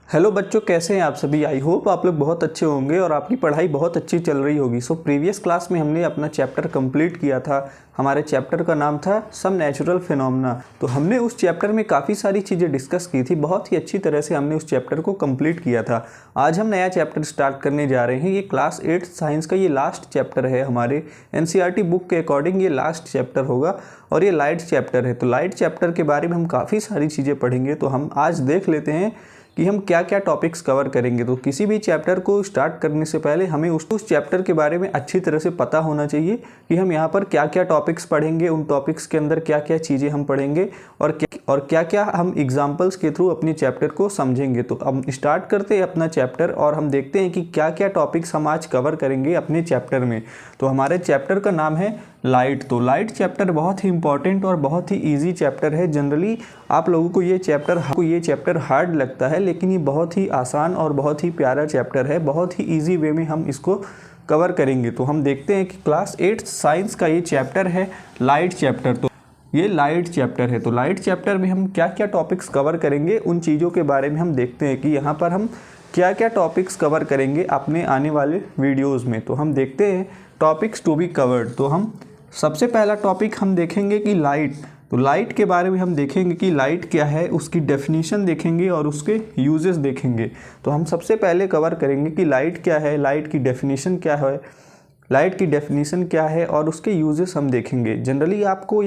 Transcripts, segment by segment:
Hello बच्चों, कैसे हैं आप सभी। आई होप आप लोग बहुत अच्छे होंगे और आपकी पढ़ाई बहुत अच्छी चल रही होगी। सो प्रीवियस क्लास में हमने अपना चैप्टर कंप्लीट किया था। हमारे चैप्टर का नाम था सम नेचुरल फिनोमेना। तो हमने उस चैप्टर में काफ़ी सारी चीज़ें डिस्कस की थी। बहुत ही अच्छी तरह से हमने उस चैप्टर को कंप्लीट किया था। आज हम नया चैप्टर स्टार्ट करने जा रहे हैं। ये क्लास 8 साइंस का ये लास्ट चैप्टर है। हमारे एनसीईआरटी बुक के अकॉर्डिंग ये लास्ट चैप्टर होगा और ये लाइट चैप्टर है। तो लाइट चैप्टर के बारे में हम काफ़ी सारी चीज़ें पढ़ेंगे। तो हम आज देख लेते हैं कि हम क्या क्या टॉपिक्स कवर करेंगे। तो किसी भी चैप्टर को स्टार्ट करने से पहले हमें उस चैप्टर के बारे में अच्छी तरह से पता होना चाहिए कि हम यहाँ पर क्या क्या टॉपिक्स पढ़ेंगे, उन टॉपिक्स के अंदर क्या क्या चीज़ें हम पढ़ेंगे और क्या क्या हम एग्जाम्पल्स के थ्रू अपने चैप्टर को समझेंगे। तो हम स्टार्ट करते हैं अपना चैप्टर और हम देखते हैं कि क्या क्या टॉपिक्स हम आज कवर करेंगे अपने चैप्टर में। तो हमारे चैप्टर का नाम है लाइट। तो लाइट चैप्टर बहुत ही इंपॉर्टेंट और बहुत ही इजी चैप्टर है। जनरली आप लोगों को ये चैप्टर हार्ड लगता है, लेकिन ये बहुत ही आसान और बहुत ही प्यारा चैप्टर है। बहुत ही इजी वे में हम इसको कवर करेंगे। तो हम देखते हैं कि क्लास 8 साइंस का ये चैप्टर है लाइट चैप्टर। तो ये लाइट चैप्टर है। तो लाइट चैप्टर में हम क्या क्या टॉपिक्स कवर करेंगे, उन चीज़ों के बारे में हम देखते हैं कि यहाँ पर हम क्या क्या टॉपिक्स कवर करेंगे अपने आने वाले वीडियोज़ में। तो हम देखते हैं टॉपिक्स टू बी कवर्ड। तो हम सबसे पहला टॉपिक हम देखेंगे कि लाइट। तो लाइट के बारे में हम देखेंगे कि लाइट क्या है, उसकी डेफिनेशन देखेंगे और उसके यूजेस देखेंगे। तो हम सबसे पहले कवर करेंगे कि लाइट क्या है, लाइट की डेफिनेशन क्या है, और उसके यूजेस हम देखेंगे। जनरली आपको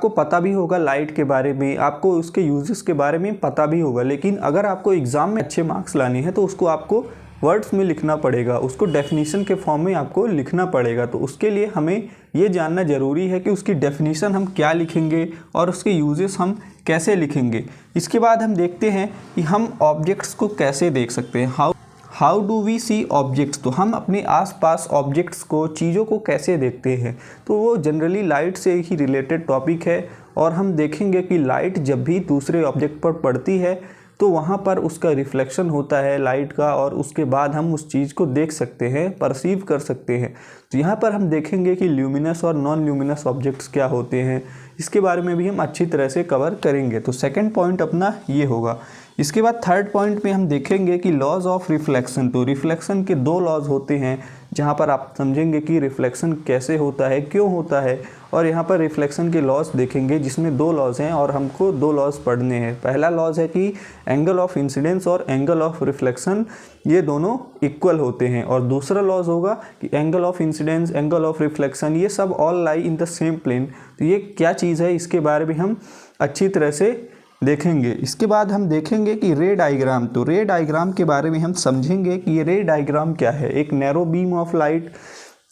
पता भी होगा लाइट के बारे में, आपको उसके यूजेस के बारे में पता भी होगा। लेकिन अगर आपको एग्ज़ाम में अच्छे मार्क्स लाने हैं तो उसको आपको वर्ड्स में लिखना पड़ेगा, उसको डेफिनेशन के फॉर्म में आपको लिखना पड़ेगा। तो उसके लिए हमें ये जानना ज़रूरी है कि उसकी डेफिनेशन हम क्या लिखेंगे और उसके यूजेस हम कैसे लिखेंगे। इसके बाद हम देखते हैं कि हम ऑब्जेक्ट्स को कैसे देख सकते हैं। How do we see objects. तो हम अपने आसपास ऑब्जेक्ट्स को, चीज़ों को कैसे देखते हैं। तो वो जनरली लाइट से ही रिलेटेड टॉपिक है और हम देखेंगे कि लाइट जब भी दूसरे ऑब्जेक्ट पर पड़ती है तो वहाँ पर उसका रिफ्लेक्शन होता है लाइट का, और उसके बाद हम उस चीज़ को देख सकते हैं, परसीव कर सकते हैं। तो यहाँ पर हम देखेंगे कि ल्यूमिनस और नॉन ल्यूमिनस ऑब्जेक्ट्स क्या होते हैं, इसके बारे में भी हम अच्छी तरह से कवर करेंगे। तो सेकंड पॉइंट अपना ये होगा। इसके बाद थर्ड पॉइंट में हम देखेंगे कि लॉज ऑफ रिफ्लेक्शन। तो रिफ्लेक्शन के 2 लॉज होते हैं, जहाँ पर आप समझेंगे कि रिफ्लेक्शन कैसे होता है, क्यों होता है, और यहाँ पर रिफ्लेक्शन के लॉज देखेंगे जिसमें 2 लॉज हैं और हमको 2 लॉज पढ़ने हैं। पहला लॉज है कि एंगल ऑफ इंसिडेंस और एंगल ऑफ रिफ्लेक्शन ये दोनों इक्वल होते हैं, और दूसरा लॉज होगा कि angle of incidence, angle of reflection ये सब all lie in the same plane. तो ये क्या चीज़ है, इसके बारे में हम अच्छी तरह से देखेंगे। इसके बाद हम देखेंगे कि रे डायग्राम। तो रे डायग्राम के बारे में हम समझेंगे कि ये रे डायग्राम क्या है। एक नैरो बीम ऑफ लाइट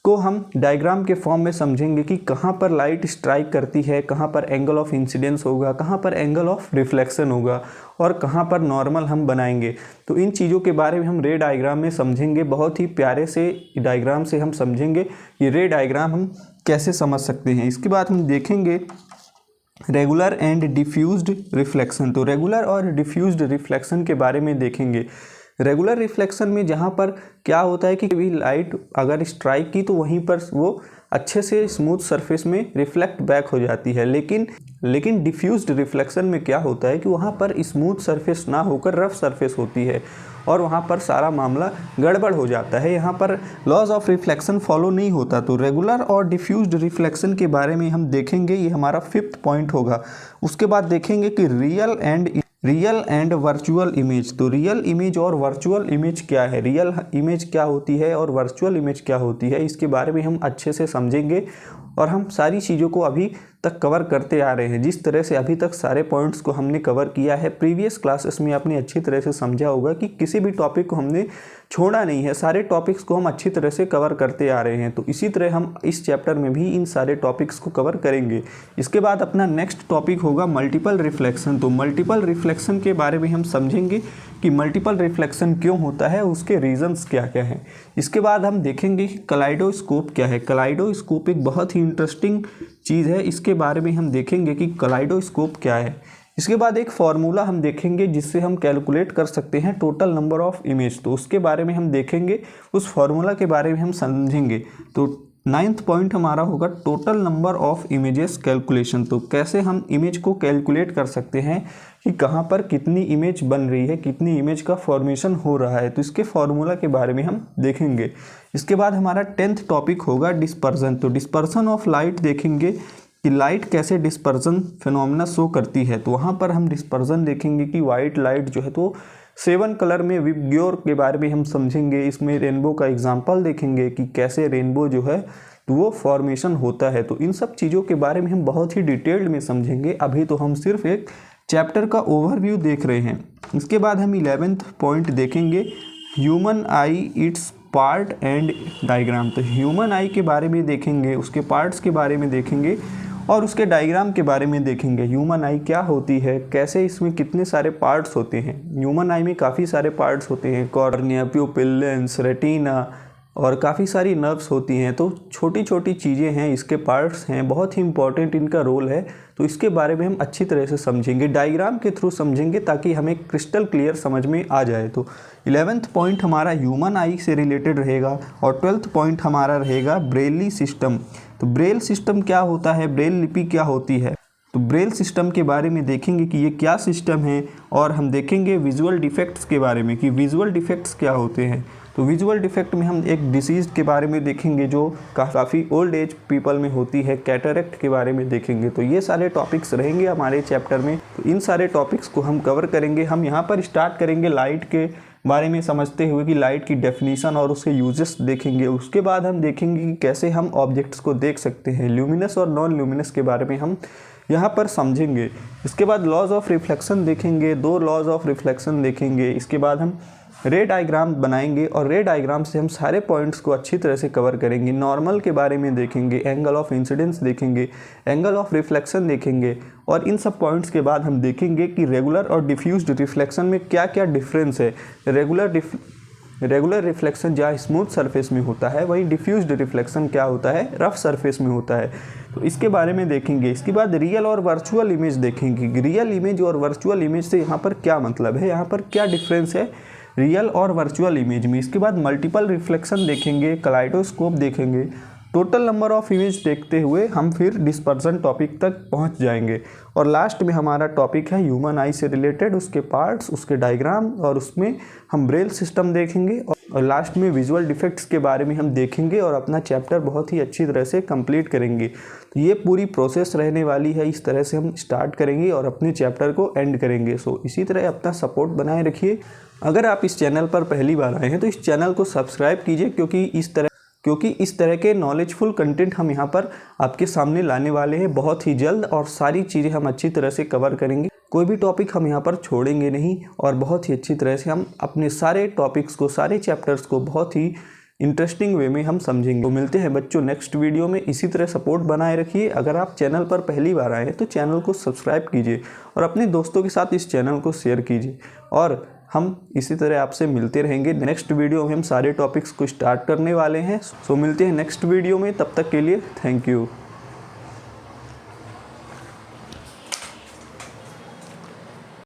को हम डायग्राम के फॉर्म में समझेंगे कि कहाँ पर लाइट स्ट्राइक करती है, कहाँ पर एंगल ऑफ इंसिडेंस होगा, कहाँ पर एंगल ऑफ रिफ्लेक्शन होगा और कहाँ पर नॉर्मल हम बनाएंगे। तो इन चीज़ों के बारे में हम रे डायग्राम में समझेंगे। बहुत ही प्यारे से डायग्राम से हम समझेंगे कि रे डायग्राम हम कैसे समझ सकते हैं। इसके बाद हम देखेंगे रेगुलर एंड डिफ्यूज्ड रिफ्लेक्शन। तो रेगुलर और डिफ्यूज्ड रिफ्लेक्शन के बारे में देखेंगे। रेगुलर रिफ्लेक्शन में जहाँ पर क्या होता है कि कभी लाइट अगर स्ट्राइक की तो वहीं पर वो अच्छे से स्मूथ सरफेस में रिफ्लेक्ट बैक हो जाती है। लेकिन डिफ्यूज्ड रिफ्लेक्शन में क्या होता है कि वहाँ पर स्मूथ सरफेस ना होकर रफ सरफेस होती है और वहाँ पर सारा मामला गड़बड़ हो जाता है। यहाँ पर लॉज ऑफ रिफ्लेक्शन फॉलो नहीं होता। तो रेगुलर और डिफ्यूज्ड रिफ्लेक्शन के बारे में हम देखेंगे, ये हमारा 5th पॉइंट होगा। उसके बाद देखेंगे कि रियल एंड वर्चुअल इमेज। तो रियल इमेज और वर्चुअल इमेज क्या है, रियल इमेज क्या होती है और वर्चुअल इमेज क्या होती है, इसके बारे में हम अच्छे से समझेंगे। और हम सारी चीज़ों को अभी तक कवर करते आ रहे हैं। जिस तरह से अभी तक सारे पॉइंट्स को हमने कवर किया है, प्रीवियस क्लासेस में आपने अच्छी तरह से समझा होगा कि किसी भी टॉपिक को हमने छोड़ा नहीं है, सारे टॉपिक्स को हम अच्छी तरह से कवर करते आ रहे हैं। तो इसी तरह हम इस चैप्टर में भी इन सारे टॉपिक्स को कवर करेंगे। इसके बाद अपना नेक्स्ट टॉपिक होगा मल्टीपल रिफ्लेक्शन। तो मल्टीपल रिफ्लेक्शन के बारे में हम समझेंगे कि मल्टीपल रिफ्लेक्शन क्यों होता है, उसके रीजंस क्या क्या हैं। इसके बाद हम देखेंगे कि कलाइडोस्कोप क्या है। कलाइडोस्कोप एक बहुत ही इंटरेस्टिंग चीज़ है, इसके बारे में हम देखेंगे कि कलाइडोस्कोप क्या है। इसके बाद एक फार्मूला हम देखेंगे जिससे हम कैलकुलेट कर सकते हैं टोटल नंबर ऑफ इमेज। तो उसके बारे में हम देखेंगे, उस फार्मूला के बारे में हम समझेंगे। तो 9th पॉइंट हमारा होगा total number of images calculation. तो कैसे हम इमेज को कैलकुलेट कर सकते हैं कि कहाँ पर कितनी इमेज बन रही है, कितनी इमेज का फॉर्मेशन हो रहा है, तो इसके फॉर्मूला के बारे में हम देखेंगे। इसके बाद हमारा 10th टॉपिक होगा डिस्पर्जन। तो डिस्पर्सन ऑफ लाइट देखेंगे कि लाइट कैसे डिस्पर्जन फिनोमेना शो करती है। तो वहाँ पर हम डिस्पर्जन देखेंगे कि वाइट लाइट जो है तो 7 कलर में विबग्योर के बारे में हम समझेंगे। इसमें रेनबो का एग्जांपल देखेंगे कि कैसे रेनबो जो है तो वो फॉर्मेशन होता है। तो इन सब चीज़ों के बारे में हम बहुत ही डिटेल्ड में समझेंगे। अभी तो हम सिर्फ एक चैप्टर का ओवरव्यू देख रहे हैं। इसके बाद हम 11th पॉइंट देखेंगे human I it's part and diagram. तो ह्यूमन आई के बारे में देखेंगे, उसके पार्ट्स के बारे में देखेंगे और उसके डायग्राम के बारे में देखेंगे। ह्यूमन आई क्या होती है, कैसे इसमें कितने सारे पार्ट्स होते हैं। ह्यूमन आई में काफ़ी सारे पार्ट्स होते हैं, कॉर्निया, प्यूपिल, लेंस, रेटिना और काफ़ी सारी नर्व्स होती हैं। तो छोटी छोटी चीज़ें हैं, इसके पार्ट्स हैं, बहुत ही इंपॉर्टेंट इनका रोल है। तो इसके बारे में हम अच्छी तरह से समझेंगे, डायग्राम के थ्रू समझेंगे ताकि हमें क्रिस्टल क्लियर समझ में आ जाए। तो 11th पॉइंट हमारा ह्यूमन आई से रिलेटेड रहेगा और 12th पॉइंट हमारा रहेगा ब्रेली सिस्टम। तो ब्रेल सिस्टम क्या होता है, ब्रेल लिपि क्या होती है। तो ब्रेल सिस्टम के बारे में देखेंगे कि ये क्या सिस्टम है और हम देखेंगे विजुअल डिफेक्ट्स के बारे में कि विजुअल डिफेक्ट्स क्या होते हैं। तो विजुअल डिफेक्ट में हम एक डिसीज़ के बारे में देखेंगे जो काफ़ी ओल्ड एज पीपल में होती है, कैटरेक्ट के बारे में देखेंगे। तो ये सारे टॉपिक्स रहेंगे हमारे चैप्टर में। तो इन सारे टॉपिक्स को हम कवर करेंगे। हम यहाँ पर स्टार्ट करेंगे लाइट के बारे में समझते हुए कि लाइट की डेफिनीशन और उसके यूजेस देखेंगे। उसके बाद हम देखेंगे कि कैसे हम ऑब्जेक्ट्स को देख सकते हैं। ल्यूमिनस और नॉन ल्यूमिनस के बारे में हम यहाँ पर समझेंगे। इसके बाद लॉज ऑफ रिफ्लेक्शन देखेंगे, 2 लॉज ऑफ रिफ्लेक्शन देखेंगे। इसके बाद हम रे डायग्राम बनाएंगे और रे डायग्राम से हम सारे पॉइंट्स को अच्छी तरह से कवर करेंगे। नॉर्मल के बारे में देखेंगे, एंगल ऑफ इंसिडेंस देखेंगे, एंगल ऑफ रिफ्लेक्शन देखेंगे और इन सब पॉइंट्स के बाद हम देखेंगे कि रेगुलर और डिफ्यूज्ड रिफ्लेक्शन में क्या क्या डिफरेंस है। रेगुलर रिफ्लेक्शन जहाँ स्मूथ सरफेस में होता है, वहीं डिफ्यूज्ड रिफ्लेक्शन क्या होता है, रफ सरफेस में होता है। तो इसके बारे में देखेंगे। इसके बाद रियल और वर्चुअल इमेज देखेंगे। रियल इमेज और वर्चुअल इमेज से यहाँ पर क्या मतलब है, यहाँ पर क्या डिफरेंस है रियल और वर्चुअल इमेज में। इसके बाद मल्टीपल रिफ्लेक्शन देखेंगे, कलाइडोस्कोप देखेंगे। टोटल नंबर ऑफ इमेज देखते हुए हम फिर डिस्पर्सन टॉपिक तक पहुंच जाएंगे और लास्ट में हमारा टॉपिक है ह्यूमन आई से रिलेटेड, उसके पार्ट्स, उसके डायग्राम और उसमें हम ब्रेल सिस्टम देखेंगे और लास्ट में विजुअल डिफेक्ट्स के बारे में हम देखेंगे और अपना चैप्टर बहुत ही अच्छी तरह से कंप्लीट करेंगे। तो ये पूरी प्रोसेस रहने वाली है। इस तरह से हम स्टार्ट करेंगे और अपने चैप्टर को एंड करेंगे। सो इसी तरह अपना सपोर्ट बनाए रखिए। अगर आप इस चैनल पर पहली बार आए हैं तो इस चैनल को सब्सक्राइब कीजिए क्योंकि इस तरह के नॉलेजफुल कंटेंट हम यहाँ पर आपके सामने लाने वाले हैं बहुत ही जल्द और सारी चीज़ें हम अच्छी तरह से कवर करेंगे। कोई भी टॉपिक हम यहाँ पर छोड़ेंगे नहीं और बहुत ही अच्छी तरह से हम अपने सारे टॉपिक्स को, सारे चैप्टर्स को बहुत ही इंटरेस्टिंग वे में हम समझेंगे। तो मिलते हैं बच्चों नेक्स्ट वीडियो में। इसी तरह सपोर्ट बनाए रखिए। अगर आप चैनल पर पहली बार आए हैं तो चैनल को सब्सक्राइब कीजिए और अपने दोस्तों के साथ इस चैनल को शेयर कीजिए और हम इसी तरह आपसे मिलते रहेंगे। नेक्स्ट वीडियो में हम सारे टॉपिक्स को स्टार्ट करने वाले हैं। सो मिलते हैं नेक्स्ट वीडियो में, तब तक के लिए थैंक यू।